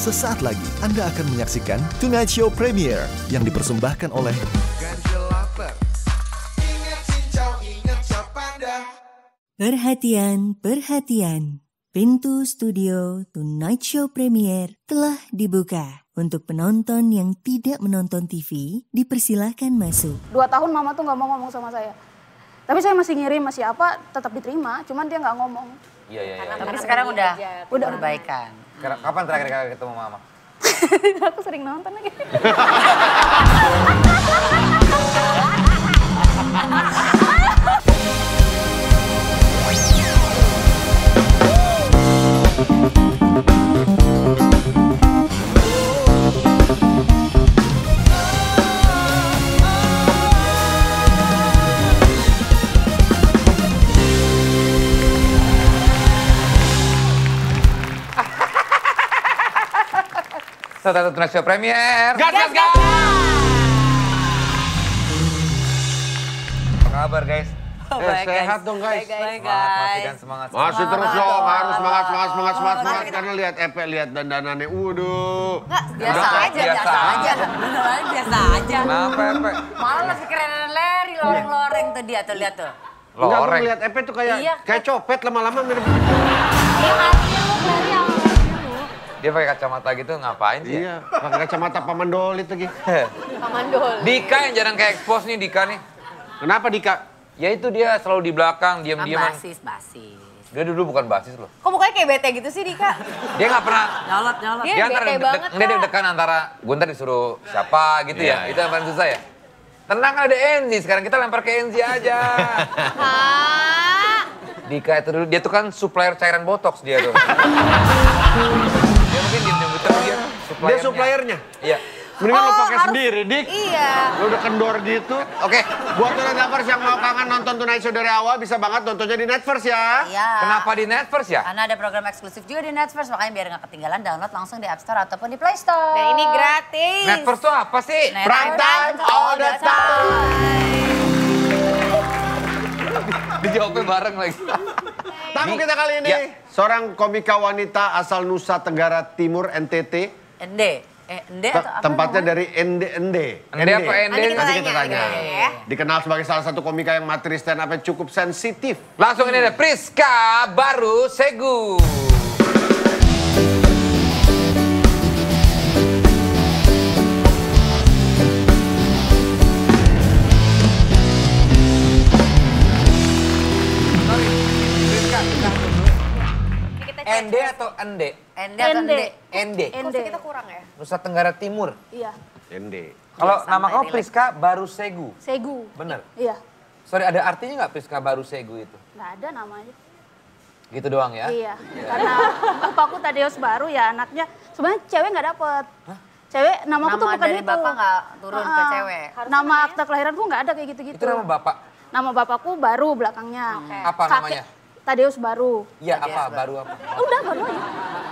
Sesaat lagi Anda akan menyaksikan Tonight Show Premiere yang dipersembahkan oleh Perhatian, perhatian. Pintu studio Tonight Show Premiere telah dibuka. Untuk penonton yang tidak menonton TV, dipersilahkan masuk. 2 tahun mama tuh nggak mau ngomong sama saya. Tapi saya masih ngirim, masih apa, tetap diterima. Cuman dia nggak ngomong. Iya. Tapi sekarang udah perbaikan. Kapan terakhir kali ketemu mama? Aku sering nonton lagi. Satu Tonight Show Premiere. Gas! Apa kabar guys? Baik, sehat guys. dong guys. Baik, Masih guys. kan semangat. Masih terus dong, harus semangat. Semangat. Karena lihat Epe, lihat dandanannya, waduh. Enggak, biasa aja. Beneran biasa aja. Kenapa Epe? Malah lebih keren Larry, loreng-loreng tuh dia tuh, lihat tuh. Enggak, Loreng. gue lihat Epe tuh kayak Iya. copet lama-lama mirip. Dia pakai kacamata gitu ngapain sih? Iya, pakai kacamata Paman Dolit lagi. Dika yang jarang kayak expose nih Dika nih. Kenapa Dika? Ya itu dia selalu di belakang, diam-diaman. Basis. Dia dulu bukan basis loh. Kok mukanya kayak bete gitu sih, Dika? Dia nggak pernah. Nyolot. Dia antara dia deg-degan antara gue ntar disuruh siapa gitu ya. Itu yang paling susah ya. Tenang ada Enzi, sekarang kita lempar ke Enzi aja. Dika itu dulu, dia tuh kan supplier cairan botox dia tuh. Dia mungkin diem-diem gitu dia suppliernya. Dia suppliernya? Iya. Mendingan lo pakai harus- sendiri, Dik. Iya. Lo udah kendor gitu. Oke, Buat Tonight Lovers yang mau kangen nonton Tonight Show dari awal, bisa banget nontonnya di Netverse ya. Iya. kenapa di Netverse ya? Karena ada program eksklusif juga di Netverse, makanya biar nggak ketinggalan download langsung di App Store ataupun di Play Store. Dan ini gratis. Netverse tuh apa sih? Prime time all the Dijawabnya bareng lagi. Tamu kita kali ini, Ya. seorang komika wanita asal Nusa Tenggara Timur, NTT. Ende atau apa Tempatnya namanya? dari Ende. Ende apa Ende? Nanti kita tanya. Oke. Dikenal sebagai salah satu komika yang materi stand up-nya cukup sensitif. Langsung ini ada Priska Baru Segu. Sorry, Priska, kita dulu. Kita Ende atau Ende? Ende atau Ende. Ende. Ende. kita kurang ya. Nusa Tenggara Timur. Iya, Ende. Kalau Iya, nama santai, kamu relax. Priska Baru Segu. Segu. Bener. Iya, Sorry, ada artinya nggak Priska Baru Segu itu? nggak ada namanya. Gitu doang ya? Iya, karena bapakku Tadeus Baru ya anaknya. Sebenarnya cewek nggak dapet. Cewek, namaku tuh Nama bukan dari itu. bapak nggak turun ke Ah, cewek. Nama akta kelahiranku nggak ada kayak gitu-gitu. Itu nama bapak. Nama bapakku Baru belakangnya. Apa namanya? Tadeus Baru. Iya apa? Baru apa? Udah Baru aja.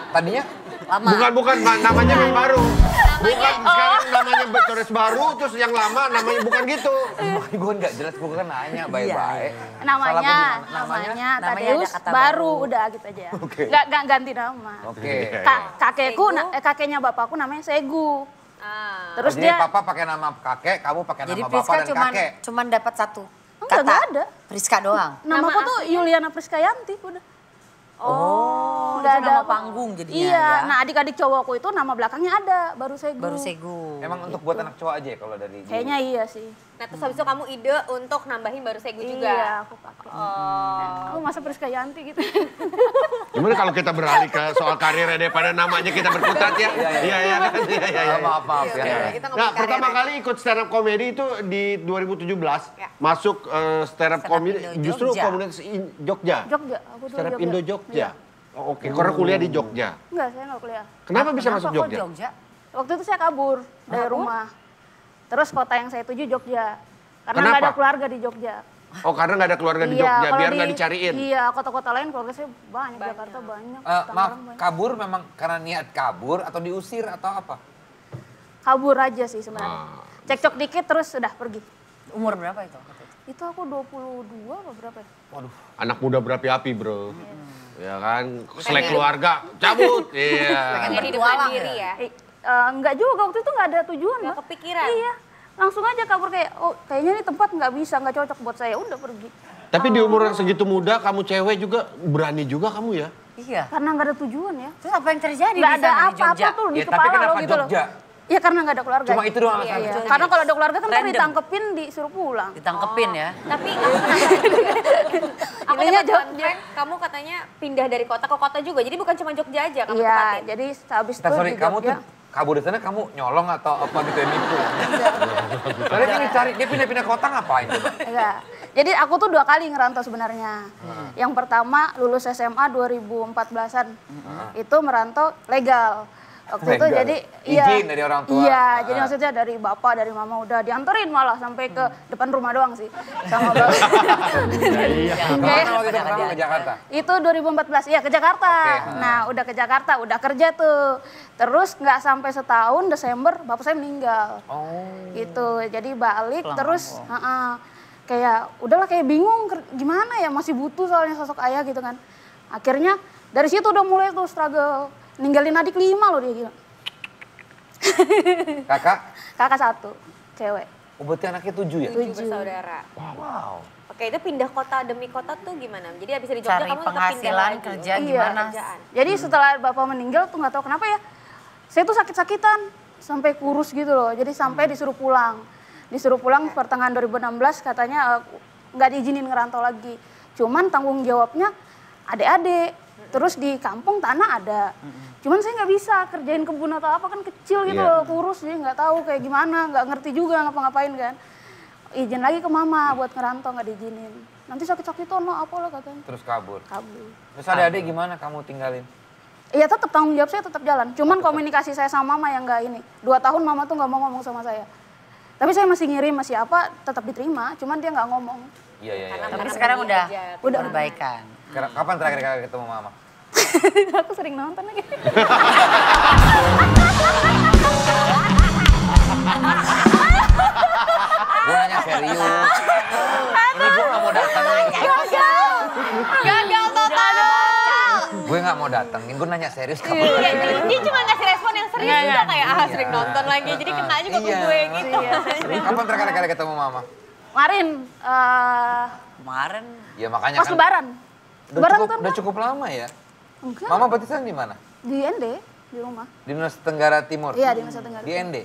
Tadinya? Lama. Bukan, namanya yang baru. Bukan, sekarang namanya Torres Baru, terus yang lama namanya bukan gitu. Makanya gue nggak jelas, gue kan nanya baik-baik. Namanya Namanya Tadeus ada kata Baru. baru. Udah gitu aja. Oke. Nggak ganti nama. Oke. Kakekku, kakeknya bapakku namanya Segu. Terus Jadi dia papa pakai nama kakek, kamu pakai Jadi nama Priska bapak dan kakek. cuman dapat satu Enggak, kata. nggak ada. Priska doang. namaku tuh Yuliana Priskayanti udah. Oh, Nggak itu nama panggung jadinya Iya, ya. nah adik-adik cowokku itu nama belakangnya ada, Baru Segu. Baru Segu. Emang untuk buat anak cowok aja ya kalau dari Kayaknya iya sih. Nah terus habis itu kamu ide untuk nambahin baru Segu juga. Iya, aku pakai. Aku masa Priskayanti gitu. Gimana kalau kita beralih ke soal karir daripada namanya kita berkutat ya? Iya kan? Iya. Maaf Oke, ya. kita ngomongin Nah, karir pertama ya. kali ikut stand up comedy itu di 2017. Ya. Masuk stand up comedy Indo justru Jogja. komunitas Jogja. Jogja, aku dulu Stand up Jogja. Indo Jogja. Iya. Oh, oke, karena kuliah di Jogja. Enggak, saya enggak kuliah. Kenapa bisa Kenapa masuk kok Jogja? Jogja? Waktu itu saya kabur dari rumah. Terus kota yang saya tuju Jogja. Karena Kenapa? nggak ada keluarga di Jogja. Oh, karena nggak ada keluarga di Iya, Jogja, kalau biar di- nggak dicariin. Iya, kota-kota lain keluarga saya banyak. Jakarta banyak. Maaf, Tangerang banyak. kabur memang karena niat kabur atau diusir atau apa? Kabur aja sih sebenarnya. Cekcok dikit terus udah pergi. Umur berapa itu? Itu aku 22 apa berapa ya? Waduh. Anak muda berapi-api, bro. Ya kan, selek keluarga, cabut. Iya. Pengen hidup mandiri ya. Enggak juga, waktu itu nggak ada tujuan. Nggak Mbak. kepikiran? Iya, langsung aja kabur kayak, oh kayaknya ini tempat nggak bisa, nggak cocok buat saya, udah pergi. Tapi di umur yang segitu muda, kamu cewek juga berani juga kamu ya? Iya. Karena nggak ada tujuan ya. Terus apa yang terjadi Nggak di ada sana di apa-apa Jogja? tuh di Ya, tapi kepala lo kenapa gitu loh. Jogja? Iya karena nggak ada keluarga. Cuma itu doang alasan. Iya. Karena kalau ada keluarga kan ntar Random. ditangkepin, disuruh pulang. Ditangkepin ya. Tapi aku penasaran. Aku Ininya dapat fun Jogja. fact, kamu katanya pindah dari kota ke kota juga. Jadi bukan cuma Jogja aja kamu Iya, tempatin. jadi habis itu Sorry, di kamu tuh Jogja. kabur dari sana kamu nyolong atau apa gitu ya nipu? Soalnya dia cari, dia pindah-pindah kota ngapain coba? Enggak. Jadi aku tuh 2 kali ngerantau sebenarnya. Yang pertama lulus SMA 2014-an. Itu merantau legal. Waktu itu Legal. jadi Izin dari orang tua. Iya, jadi maksudnya dari bapak, dari mama udah dianterin malah sampai ke depan rumah doang sih. Sama bapak. Kemana waktu itu pertama ke Jakarta? Itu 2014, iya ke Jakarta. Oke. Nah udah ke Jakarta, udah kerja tuh. Terus nggak sampai setahun, Desember bapak saya meninggal. Oh. Gitu, jadi balik terus kayak udahlah kayak bingung gimana ya, masih butuh soalnya sosok ayah gitu kan. Akhirnya dari situ udah mulai tuh struggle. Ninggalin adik 5 loh dia gila. Kakak? Kakak 1, cewek. Oh, berarti anaknya 7 ya? 7 bersaudara. Wow. Oke, itu pindah kota demi kota tuh gimana? Jadi habis dari Jogja Cari kamu tetap pindah penghasilan, lagi. kerja Iya. gimana? Kerjaan. Jadi setelah bapak meninggal tuh nggak tahu kenapa ya, saya tuh sakit-sakitan sampai kurus gitu loh. Jadi sampai disuruh pulang. Disuruh pulang pertengahan 2016 katanya nggak diizinin ngerantau lagi. Cuman tanggung jawabnya adik-adik. Terus di kampung tanah ada. Cuman saya nggak bisa kerjain kebun atau apa, kan kecil gitu Iya. loh, kurus. Jadi nggak tahu kayak gimana, nggak ngerti juga ngapa-ngapain kan. Izin lagi ke mama buat ngerantau, nggak diizinin. Nanti sakit-sakitan no apalah katanya. Terus kabur. Kabur. Terus adik-adik gimana kamu tinggalin? Iya tetap tanggung jawab saya tetap jalan. Cuman komunikasi saya sama mama yang nggak ini. 2 tahun mama tuh nggak mau ngomong sama saya. Tapi saya masih ngirim, masih apa, tetap diterima. Cuman dia nggak ngomong. Iya, iya, iya. Tapi sekarang udah perbaikan. Kapan terakhir kali ketemu mama? Aku sering nonton lagi. Gue nanya serius. Ini gue gak mau datang. Gagal total. Gue gak mau datengin, gue nanya serius. Kapan Iya, terakhir kali dia cuma ngasih respon yang serius juga kayak sering nonton lagi. Jadi kena juga ke Iya. gue gitu. Kapan terakhir kali ketemu mama? Kemarin Kemarin Ya makanya pas kan lebaran. udah cukup lama ya. Enggak. Mama berarti sekarang di mana? Di ND, di rumah. Di Nusa Tenggara Timur? Iya, di Nusa Tenggara. Di ND?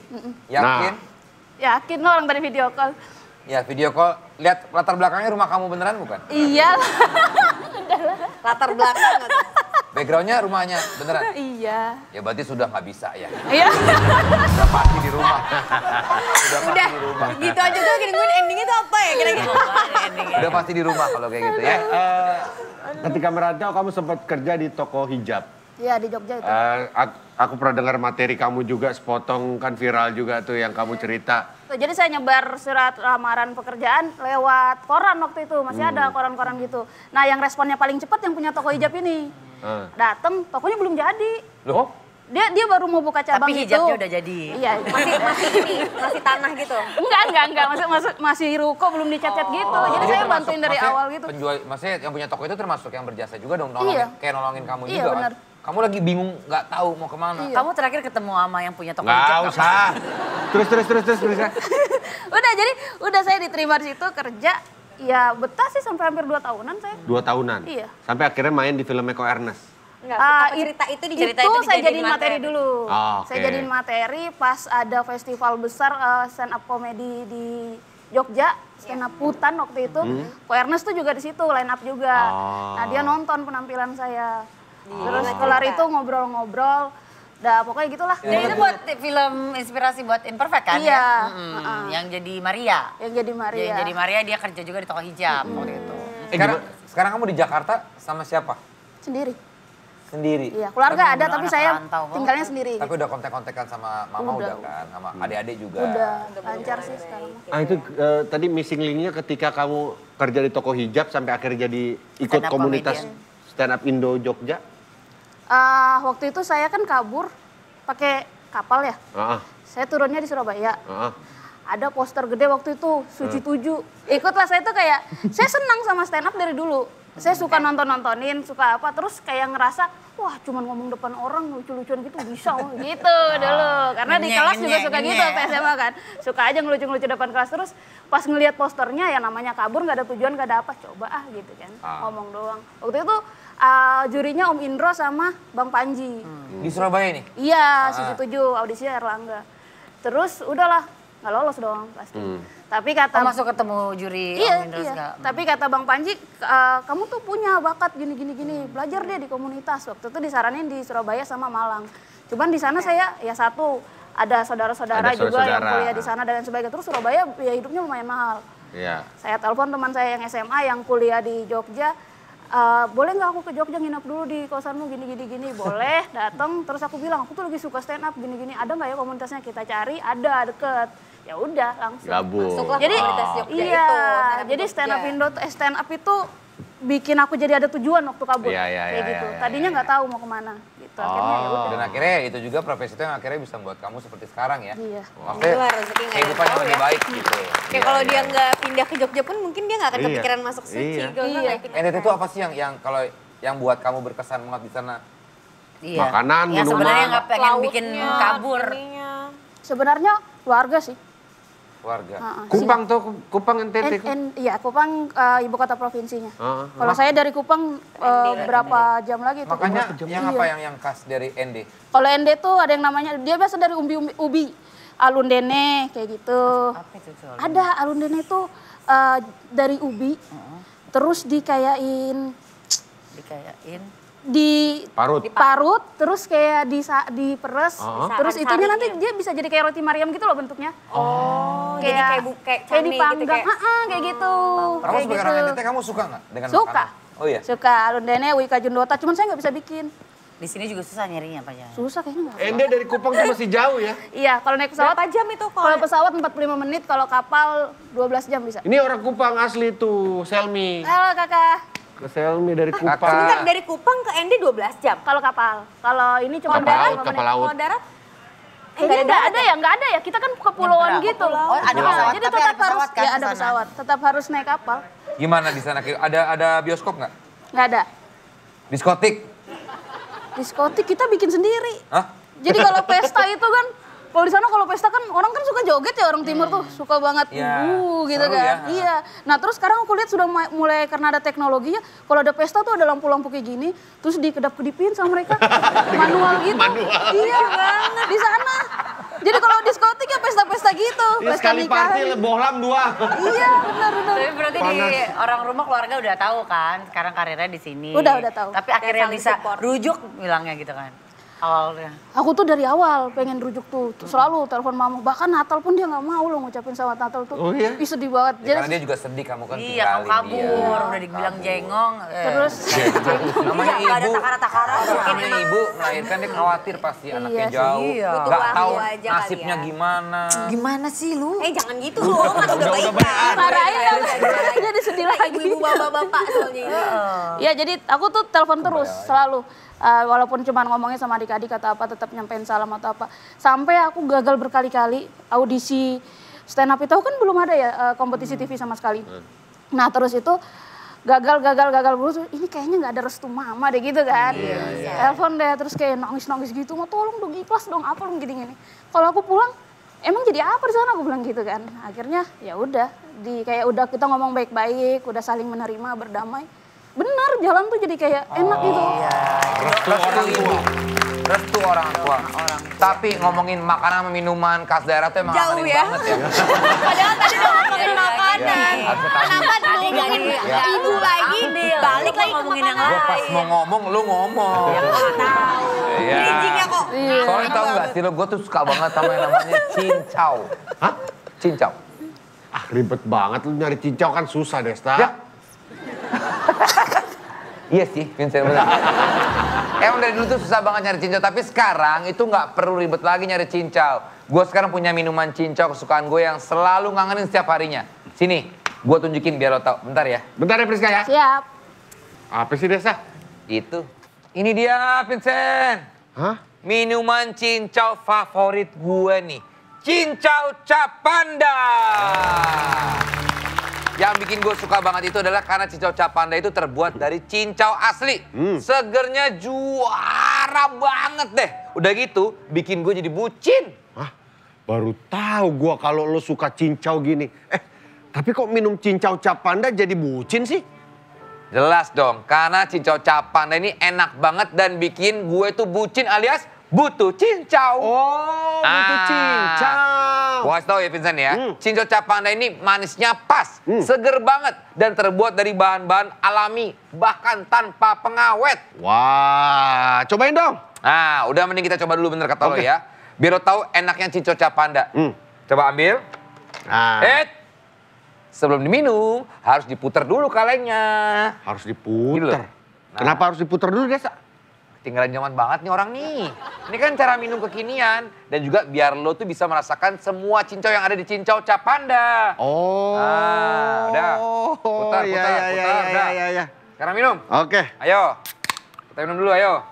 Yakin? Yakin lo orang dari video call. Ya video call, lihat latar belakangnya rumah kamu beneran bukan? Iya. Latar belakang atau? Backgroundnya rumahnya beneran? Iya. Ya berarti sudah nggak bisa ya. Iya. Sudah pasti di rumah. Sudah pasti Udah, di rumah. gitu aja tuh nungguin endingnya tuh apa ya kira-kira? Udah pasti di rumah kalau kayak gitu ya. Ketika merantau kamu sempat kerja di toko hijab. Iya di Jogja itu. Aku pernah dengar materi kamu juga sepotong kan viral juga tuh yang kamu cerita. Jadi saya nyebar surat lamaran pekerjaan lewat koran waktu itu. Masih ada koran-koran gitu. Nah yang responnya paling cepat yang punya toko hijab ini. Dateng, tokonya belum jadi. Loh? Dia baru mau buka cabang tapi itu. hijabnya udah jadi. Iya. Masih tanah gitu. Enggak. Masih ruko belum dicat-cat gitu. Jadi saya termasuk- bantuin dari maksudnya awal gitu. Penjual, maksudnya yang punya toko itu termasuk yang berjasa juga dong, nolongin, Iya. kayak nolongin kamu Iya, juga benar. kan? Kamu lagi bingung, nggak tahu mau kemana. Iya. Kamu terakhir ketemu sama yang punya toko Nggak hijab usah. Terus ya. Udah saya diterima di situ kerja. Ya betah sih sampai hampir 2 tahunan saya. 2 tahunan? Iya. Sampai akhirnya main di film Eko Ernest? Enggak, apa cerita itu Itu dijadiin saya jadiin materi dulu. Oh, oke. Saya jadiin materi pas ada festival besar stand up comedy di Jogja, stand up Hutan waktu itu. Ko Ernest tuh juga di situ, line up juga. Oh. Nah dia nonton penampilan saya. Terus kelar itu ngobrol-ngobrol. Dah pokoknya gitulah. Dan itu buat film inspirasi buat Imperfect kan? Iya. Ya? Yang jadi Maria. Yang jadi Maria. Yang jadi Maria dia kerja juga di toko hijab waktu itu. Sekarang kamu di Jakarta sama siapa? Sendiri. Sendiri? Iya, keluarga ada tapi anak saya rantau banget. tinggalnya sendiri. Tapi udah kontak-kontakan sama mama Udah. udah kan? Sama adik-adik juga? Udah lancar sih sekarang. Itu tadi missing linknya ketika kamu kerja di toko hijab sampai akhirnya jadi ikut Stand up komunitas comedian. stand up Indo Jogja. Waktu itu saya kan kabur pakai kapal ya. Saya turunnya di Surabaya. Ada poster gede waktu itu, Suci 7. Ikutlah saya tuh kayak, saya senang sama stand up dari dulu. Saya suka nontonin, suka apa, terus kayak ngerasa, wah cuman ngomong depan orang lucu-lucuan gitu bisa gitu dulu. Karena di kelas juga suka gitu waktu SMA kan. Suka aja ngelucu-ngelucu depan kelas, terus pas ngelihat posternya ya namanya kabur, nggak ada tujuan, nggak ada apa, coba gitu kan, ngomong doang. Waktu itu jurinya Om Indro sama Bang Panji. Di Surabaya nih? Iya, Sisi 7, audisinya Erlangga. Terus udahlah, nggak lolos dong pasti. Tapi kata masuk ketemu juri iya, Om Indro iya. segala. Tapi kata Bang Panji, kamu tuh punya bakat gini, belajar deh di komunitas. Waktu itu disaranin di Surabaya sama Malang. Cuman di sana saya ya satu, ada saudara-saudara juga yang kuliah di sana dan sebagainya. Terus Surabaya ya hidupnya lumayan mahal. Iya. Saya telepon teman saya yang SMA yang kuliah di Jogja, boleh nggak aku ke Jogja nginep dulu di kosanmu gini. Boleh, datang. Terus aku bilang, aku tuh lagi suka stand up gini. Ada nggak ya komunitasnya kita cari? Ada, deket. Ya udah langsung. Gabung. Masuklah Jadi komunitas Jogja iya, itu. jadi stand up itu bikin aku jadi ada tujuan waktu kabur. Iya, kayak gitu. Tadinya nggak tahu mau kemana gitu. Akhirnya ya udah. Dan akhirnya itu juga profesi itu yang akhirnya bisa membuat kamu seperti sekarang ya. Iya. Maksudnya Itulah rezeki nggak kehidupan ada yang tahu lebih ya. baik gitu. Kayak kalau dia nggak pindah ke Jogja pun mungkin dia nggak akan Iya. kepikiran masuk suci. Iya. Iya. NDT itu apa sih yang kalau yang buat kamu berkesan banget di sana? Iya. Makanan, Ya minuman. sebenarnya nggak pengen bikin Lautnya, kabur. ininya. Sebenarnya keluarga sih. Keluarga. Kupang tuh, Kupang NTT. Iya, Kupang ibu kota provinsinya. Heeh. Kalau saya dari Kupang berapa jam lagi tuh? Makanya yang apa Iya. yang khas dari ND? Kalau ND tuh ada yang namanya, dia biasa dari ubi, alundene kayak gitu. Apa itu tuh? Ada alundene itu dari ubi, terus dikayain, diparut, terus kayak diperes, terus itunya nanti dia bisa jadi kayak roti Mariam gitu loh bentuknya. Oh, jadi kayak kayak cane dipanggang, gitu kayak. kayak gitu. Kamu Kayak sebagai gitu. orang NTT kamu suka nggak dengan Suka. makanan? Oh iya. Suka alundene, Wika Jundota, cuman saya nggak bisa bikin. Di sini juga susah nyarinya Pak. Susah kayaknya nggak. ND dari Kupang tuh masih jauh ya. Iya, kalau naik pesawat, Berapa jam itu kalau pesawat 45 menit, kalau kapal 12 jam bisa. Ini orang Kupang asli tuh, Selmi. Halo kakak. Ke Selmi dari Kupang. Sebentar, dari Kupang ke ND 12 jam. Kalau kapal, kalau ini cuma Kapal laut. Kalau darat? Kayaknya nggak ada ya. Kita kan kepulauan gitu. Oh, ada pesawat, Jadi tapi tetap ada pesawat harus, kan ya di ada sana? pesawat. Tetap harus naik kapal. Gimana di sana? Ada bioskop nggak? Nggak ada. Diskotik? Diskotik kita bikin sendiri. Hah? Jadi kalau pesta itu kan, kalau di sana kalau pesta kan orang kan suka joget ya, orang timur tuh suka banget Ya, gitu seru kan. ya. Iya. Nah terus sekarang aku lihat sudah mulai karena ada teknologinya, kalau ada pesta tuh ada lampu-lampu kayak gini, terus dikedap-kedipin sama mereka manual gitu. Iya banget di sana. Jadi kalau diskotik ya pesta-pesta gitu, Ya, pesta sekali nikahan. party bohlam 2. Iya benar. Tapi berarti di orang rumah keluarga udah tahu kan sekarang karirnya di sini. Udah tahu. Tapi akhirnya saling bisa support. rujuk bilangnya gitu kan. Awalnya. Aku tuh dari awal pengen rujuk tuh, selalu telepon mama. Bahkan Natal pun dia nggak mau loh ngucapin selamat Natal tuh. Oh iya? Ih, sedih banget. Ya, karena dia juga sedih kamu kan Iya, kamu tinggalin kabur, dia. udah dibilang jengong. Terus Namanya Iya, nggak ada ibu, takara-takara. namanya ibu melahirkan dia khawatir pasti anaknya sih. jauh, Iya. Butuh nggak waktu tahu aja nasibnya kali ya. gimana. Gimana sih lu? Jangan gitu dong, kan udah baik kan. marahin jadi sedih lagi. Ibu-ibu bapak-bapak soalnya ini. Ya jadi aku tuh telepon terus selalu. Walaupun cuma ngomongnya sama adik-adik atau apa, tetap nyampein salam atau apa. Sampai aku gagal berkali-kali audisi stand up itu kan belum ada ya kompetisi TV sama sekali. Nah terus itu gagal terus ini kayaknya nggak ada restu mama deh gitu kan. Telepon deh terus kayak nangis gitu, mau tolong dong ikhlas dong apa dong gini. Kalau aku pulang emang jadi apa di sana aku bilang gitu kan. Akhirnya ya udah kayak udah kita ngomong baik-baik, udah saling menerima, berdamai. Benar, jalan tuh jadi kayak enak gitu. Restu orang tua. Restu orang tua. Tapi ngomongin makanan sama minuman khas daerah tuh emang Jauh ngangenin ya. banget ya. Padahal tadi udah ngomongin makanan. Harusnya tadi. Kenapa ngomongin ibu lagi, balik lagi ke ngomongin yang makanan. Gua pas mau ngomong, lu ngomong. Iya. Bridging-nya kok. Soalnya tau gak sih lo, gue tuh suka banget sama yang namanya cincau. Hah? Cincau. Ah ribet banget, lu nyari cincau kan susah Desta. Ya. Iya sih, Vincent benar. Emang dari dulu tuh susah banget nyari cincau, tapi sekarang itu nggak perlu ribet lagi nyari cincau. Gue sekarang punya minuman cincau kesukaan gue yang selalu ngangenin setiap harinya. Sini, gue tunjukin biar lo tau. Bentar ya. Bentar ya Priska ya. Siap. Apa sih Desta? Itu. Ini dia, Vincent. Hah? Minuman cincau favorit gue nih. Cincau Capanda. Yang bikin gue suka banget itu adalah karena cincau cap panda itu terbuat dari cincau asli. Segernya juara banget deh. Udah gitu bikin gue jadi bucin. Hah? Baru tahu gua kalau lo suka cincau gini. Tapi kok minum cincau cap panda jadi bucin sih? Jelas dong, karena cincau cap panda ini enak banget dan bikin gue tuh bucin alias butuh cincau. Oh, butuh cincau. Gua kasih tau ya Vincent ya, cincau cap panda ini manisnya pas, seger banget dan terbuat dari bahan-bahan alami, bahkan tanpa pengawet. Wah, cobain dong. Nah, udah mending kita coba dulu bener kata lo ya. Biar lo tahu enaknya cincau cap panda. Coba ambil. Sebelum diminum, harus diputer dulu kalengnya. Harus Gitu diputer. loh. Nah. Kenapa harus diputer dulu, Desa? Ketinggalan zaman banget nih orang nih. Ini kan cara minum kekinian. Dan juga biar lo tuh bisa merasakan semua cincau yang ada di cincau cap panda. Oh. Nah, udah. Putar, udah. Ya. Sekarang minum. Oke. Ayo. Kita minum dulu, ayo.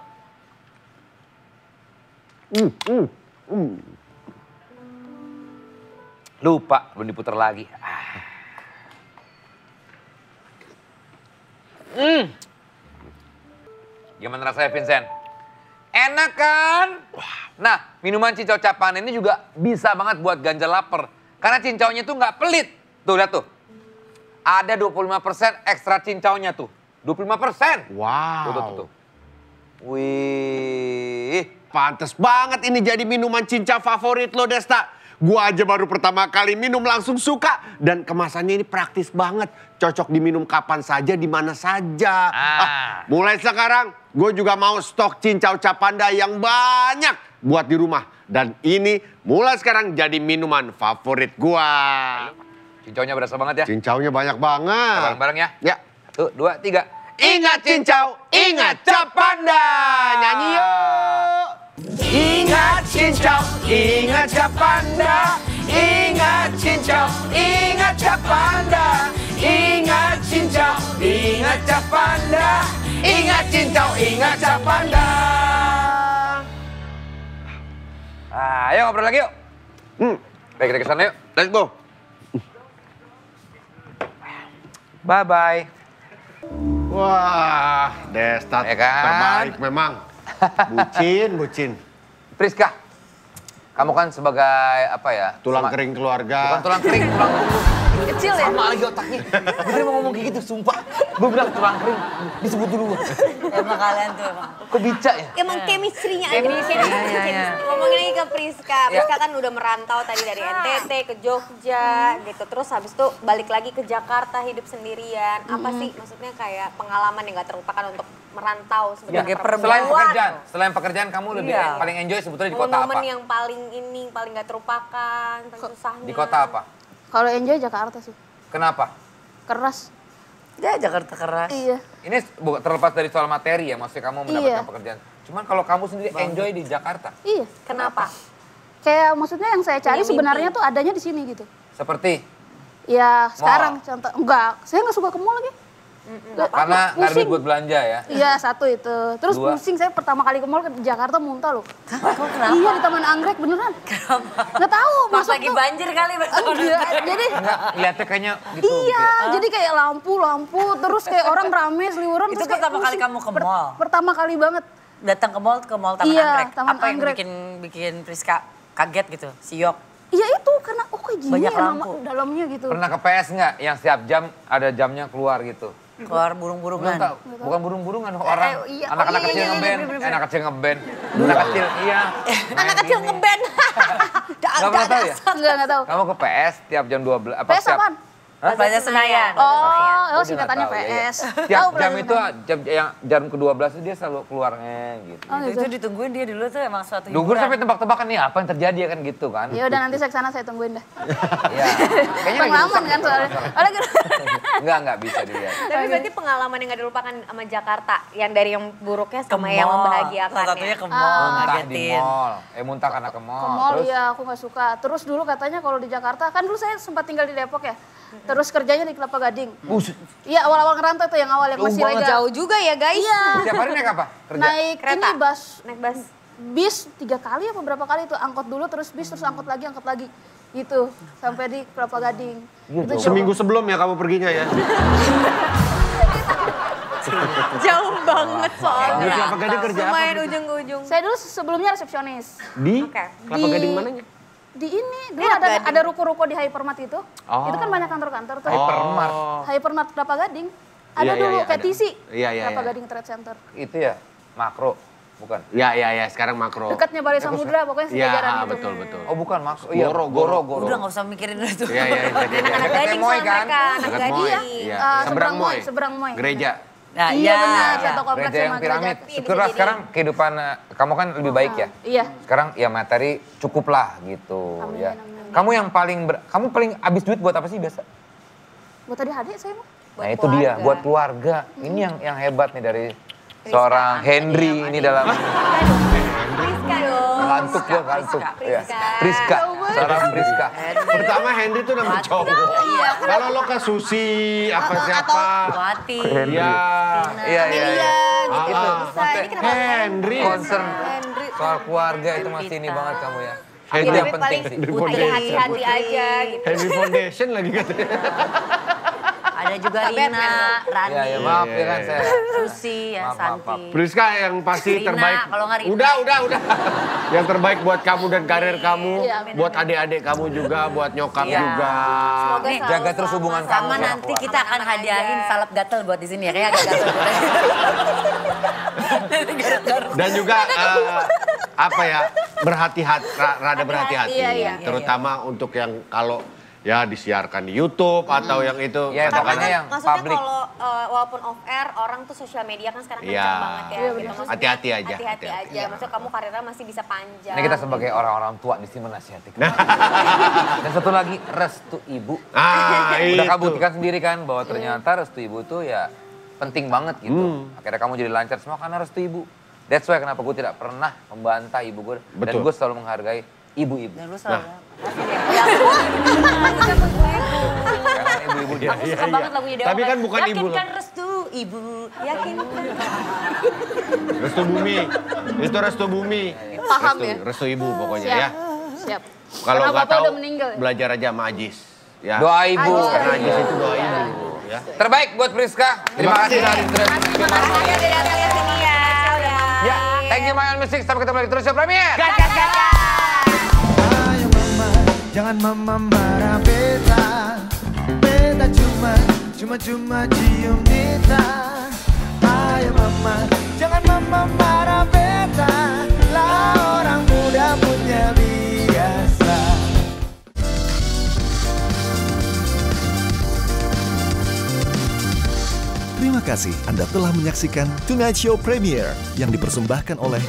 Lupa, belum diputer lagi. Gimana rasanya Vincent? Enak kan? Nah, minuman cincau cap panda ini juga bisa banget buat ganjal lapar. Karena cincaunya tuh nggak pelit. Tuh, lihat tuh. Ada 25% ekstra cincaunya tuh. 25%. Wow. Tuh. Wih. Pantes banget ini jadi minuman cincau favorit lo, Desta. Gua aja baru pertama kali minum langsung suka. Dan kemasannya ini praktis banget. Cocok diminum kapan saja, di mana saja. Mulai sekarang, gue juga mau stok cincau cap panda yang banyak buat di rumah. Dan ini mulai sekarang jadi minuman favorit gua. Cincaunya berasa banget ya. Cincaunya banyak banget. Bareng-bareng ya. Ya. 1, 2, 3. Ingat cincau, ingat cap panda. Nyanyi yuk. Ingat cincau, ingat cap panda. Ingat cincau, ingat cap panda. Ingat cincau, ingat cap panda. Ingat cincau, ingat cap panda. Ayo ngobrol lagi yuk. Baik, kita ke sana yuk. Let's go. Bye-bye. Wah, Desta Ya kan? terbaik memang. Bucin. Priska, kamu kan sebagai apa ya? Tulang kering keluarga. Bukan tulang kering, tulang punggung. Kecil ya? Sama lagi otaknya. Gue mau ngomong kayak gitu, sumpah. Gue bilang tulang kering, disebut dulu. Emang kalian tuh emang. Kok bica ya? Emang chemistry-nya aja. Iya. Ngomongin lagi ke Priska. Priska kan udah merantau tadi dari NTT ke Jogja gitu. Terus habis itu balik lagi ke Jakarta hidup sendirian. Apa sih maksudnya kayak pengalaman yang gak terlupakan untuk merantau sebagai perempuan? Selain pekerjaan kamu lebih paling enjoy sebetulnya di kota Momen apa? yang paling gak terlupakan, paling susahnya. Di kota apa? Kalau enjoy Jakarta sih. Kenapa? Keras. Ya Jakarta keras. Iya. Ini terlepas dari soal materi ya, maksudnya kamu mendapatkan pekerjaan. Cuman kalau kamu sendiri enjoy di Jakarta. Iya. Kenapa? Kayak maksudnya yang saya cari Punya sebenarnya mimpi. tuh adanya di sini gitu. Seperti? Ya sekarang contoh. Enggak, saya nggak suka ke mall lagi. Karena nggak ada duit buat belanja ya? Iya, satu itu. Terus Dua. pusing, saya pertama kali ke mall ke Jakarta muntah loh. Kok kenapa? Iya, di Taman Anggrek beneran. Kenapa? Nggak tahu, Pas masuk lagi tuh. banjir kali. Iya, jadi Enggak, lihatnya kayaknya gitu. iya, jadi kayak lampu, terus kayak orang rame seliweran. Itu terus kayak pertama kali pusing. kamu ke mall? Pertama kali banget. Datang ke mall Taman Iya, Anggrek. Taman Apa yang Anggrek. bikin Priska kaget gitu? Siok. Iya itu, karena kayak gini Banyak ya nama lampu. dalamnya gitu. Pernah ke PS nggak? Yang setiap jam ada jamnya keluar gitu? Keluar Belum burung-burungan. tahu, bukan burung-burungan orang. iya. Anak-anak Oh, iya, kecil iya, ngeband. bener-bener. Anak kecil ngeband. Anak kecil, iya. Anak kecil ngeband. Nggak pernah tahu ya? Nggak tahu. Kamu ke PS tiap jam 12. Apa PS setiap? apaan? Plaza Senayan. Oh, dia singkatannya nggak tahu, ya, ya. PS. Tiap Tahu jam Plaza itu, Senayan. jam ke-12 itu dia selalu keluarnya gitu. Oh, gitu. Itu ditungguin dia dulu tuh emang suatu Dugur hiburan. sampai tebak-tebakan nih apa yang terjadi kan gitu kan. Ya udah nanti saya kesana saya tungguin dah. Iya. Kayaknya lagi Pengalaman rusak kan gitu. soalnya. Enggak bisa dilihat. Tapi berarti pengalaman yang gak dilupakan sama Jakarta, yang dari yang buruknya Ke sama yang mall. membahagiakannya. Salah satunya ke mall, Muntah di ngagetin. mall. Muntah karena ke mall. Ke mall Terus iya aku nggak suka. Terus dulu katanya kalau di Jakarta, kan dulu saya sempat tinggal di Depok ya. Terus kerjanya di Kelapa Gading. Iya awal-awal ngerantau itu yang awal yang masih legal. Jauh juga ya guys. Iya. Tiap hari naik apa? Kerja? Naik Kereta. ini Naik bus. bis 3 kali apa berapa kali itu angkot dulu terus bis terus angkot lagi. Gitu, sampai di Kelapa Gading. Itu Seminggu sebelum ya kamu perginya ya? Jauh banget Di soalnya. Kelapa Gading kerja apa? Lumayan ujung ke ujung. Saya dulu sebelumnya resepsionis. Di Oke. Kelapa Gading mananya? Di ini, dulu Kelapa Gading. ada ruko-ruko di Hypermart itu. Oh. Itu kan banyak kantor-kantor tuh. Hypermart. Hypermart Kelapa Gading. Ada Iya, iya, dulu iya, ada. petisi. Iya, iya, Kelapa iya. Gading Trade Center. Itu ya makro, bukan? Ya, sekarang makro. Dekatnya Balai Samudra, pokoknya Iya, sejajaran gitu. betul. Oh bukan makro, iya Goro. Udah gak usah mikirin itu. Iya. Anak gading Moy soalnya kan? mereka, anak Dekat gading. Moy. Iya. Seberang Moy. Gereja. Nah, Iya benar, satu kompleks Gereja yang sama piramid. gereja. Syukurlah sekarang kehidupan kamu kan lebih baik ya. Iya. Sekarang ya materi cukuplah gitu Amin, ya. amin. Kamu yang kamu paling habis duit buat apa sih biasa? Buat adik-adik saya mah. Nah itu dia, buat keluarga. Ini yang hebat nih dari seorang Henry ini dalam Priska dong. ngantuk ya, ngantuk. Ya. Priska. Seorang Priska. Pertama Henry itu nama cowok. Iya. Kalau lo ke Susi, apa siapa? Wati. Iya. Iya. Itu Ini kenapa Henry. concern Henry. soal keluarga itu masih ini banget kamu ya. Henry Itu yang Tapi penting paling sih. ada hati-hati aja gitu. Henry Foundation lagi katanya. Ada juga Kak Batman Rina, dong. Rani, Ya maaf ya kan saya. Susi, ya Maaf. Santi. Priska yang pasti Rina, terbaik. kalau nggak Rina. Udah. Yang terbaik buat kamu dan karir kamu, Iya, amin, buat adik-adik kamu juga, buat nyokap Iya. juga. Semoga Nih, selalu jaga terus hubungan sama-sama. kamu Sama sama nanti keluarga. kita akan Aman-aman hadiahin aja. salep gatel buat di sini ya. Kayaknya agak gatel. Dan juga apa ya, berhati-hati, rada berhati-hati. Iya. Terutama untuk yang kalau ya disiarkan di YouTube atau yang itu. Ya, katakanlah- pokoknya yang Maksudnya publik. kalau walaupun off air, orang tuh sosial media kan sekarang Iya. kencang banget ya. Iya, gitu. benar. Maksudnya Hati-hati aja, Hati-hati hati-hati. aja. Maksudnya kamu karirnya masih bisa panjang. Ini kita sebagai orang-orang tua di sini menasihati. Nah. Dan satu lagi, restu ibu. Ah, Udah itu. kamu buktikan sendiri kan bahwa ternyata restu ibu tuh ya penting banget gitu. Akhirnya kamu jadi lancar semua karena restu ibu. That's why kenapa gue tidak pernah membantah ibu gue. Dan Betul. gue selalu menghargai ibu-ibu. Dan lu selalu. Karena ibu-ibu dia. Aku suka banget lagunya Dewa. Tapi kan bukan ibu loh. Yakinkan restu ibu. Yakin. Restu bumi. Itu restu bumi. Paham Restu- ya? Restu ibu pokoknya Siap. ya. Siap. Kalau Karena nggak Bapak tahu udah meninggal ya? belajar aja sama Ajis. Ya. Doa ibu. Karena Ajis itu doa ibu. Ya. Terbaik buat Priska. Terima kasih dari Makasih udah datang ke sini ya. Ya, thank you My Own Music. Sampai ketemu lagi terus ya Premier. Ayo mama, jangan mama marah beta. Beta cuma cium Dita. Ayo mama, jangan mama marah beta. Lah orang muda punya biasa. Terima kasih Anda telah menyaksikan Tonight Show Premiere yang dipersembahkan oleh